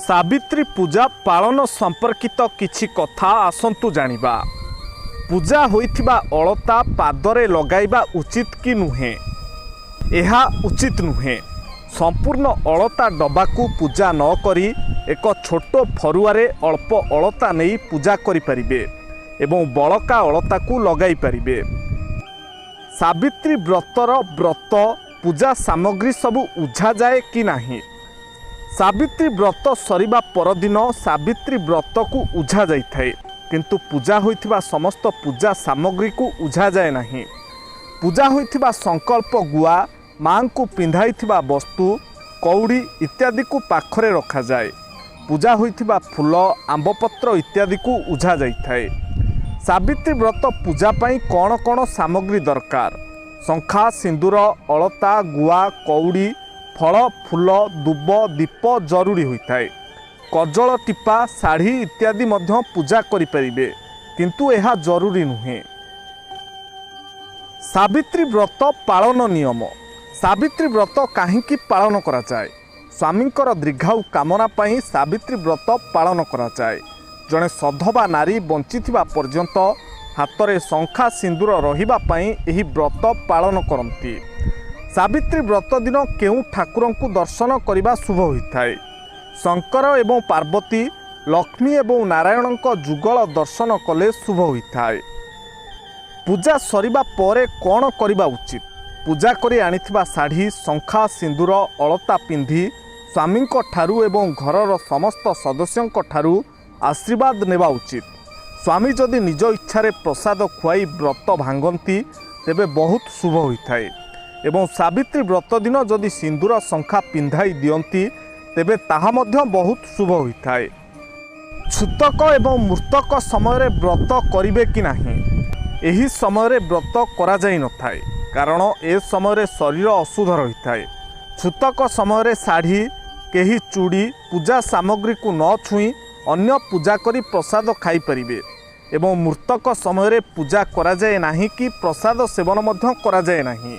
सावित्री पूजा पालन संपर्कित किछि कथा आसंतु जानिबा। पूजा होइथिबा अलता पादरे लगाइबा उचित कि नुहे? एहा उचित नुहे। संपूर्ण अलता डबाकू पूजा न करी एक छोट फरुआरे अल्प अलता नहीं पूजा करि परिबे एवं बळका अलताकू लगाई परिबे। सावित्री व्रतर व्रत पूजा सामग्री सबु उझा जाए कि नाही? सावित्री व्रत सरिबा परदिन सावित्री व्रत को उझा जाइथाए, किंतु पूजा होइथिबा समस्त पूजा सामग्री को उझा जाए नहीं। पूजा होइथिबा संकल्प गुआ, मां को पिंधाइथिबा वस्तु, कौड़ी इत्यादि को पाखरे रखा जाए। पूजा होइथिबा फूल, आंबपत्र इत्यादि को उझा जाइथाए। सावित्री व्रत पूजा पाई कौन कौन सामग्री दरकार? शंखा, सिंदूर, अलता, गुआ, कौड़ी, फल, फूल, दुब, दीप जरूरी होता है। कजल टीपा, शाढ़ी इत्यादि मध्य पूजा करिपरिबे, किंतु यह जरूरी नुहे। सावित्री व्रत पालन नियम। सावित्री व्रत काहींकी पालन करा जाए? स्वामींकर दीर्घायु कामना पाई सावित्री व्रत पालन करा जाए। जड़े सधवा नारी बंचिथिबा पर्यंत हातरे शंखा सिंदूर रहिबा पाई एही व्रत पालन करती। सावित्री व्रत दिन केउ ठाकुर को दर्शन करने शुभ होता है? शंकर एवं पार्वती, लक्ष्मी एवं नारायण जुगल दर्शन कले शुभ होता है। पूजा सरिबा परे कौन करने उचित? पूजा करी आनिथिबा शाढ़ी, शंखा सिंदूर, अलता पिंधि स्वामी ठारू एवं घरर समस्त सदस्यों ठारू आशीर्वाद नेबा उचित। स्वामी जदि निज इच्छारे प्रसाद खुआई व्रत भांगती तेबे बहुत शुभ होता है। एवं सावित्री व्रत दिन जदि सिंदूर शंखा पिंधाई दियंती तेबे ताहा मध्य बहुत शुभ होता है। छूतक एवं मृतक समय व्रत करिवे कि नाही? एही समय व्रत करा जाई नथाय, कारण ए समय शरीर अशुद्ध रही है। छूतक समय शाढ़ी, केही चूड़ी पूजा सामग्री को न छुई अन्य पूजा करी प्रसाद खाई परिबे। एवं मृतक समय पूजा करा जाए नाही कि प्रसाद सेवन मध्य करा जाए नाही।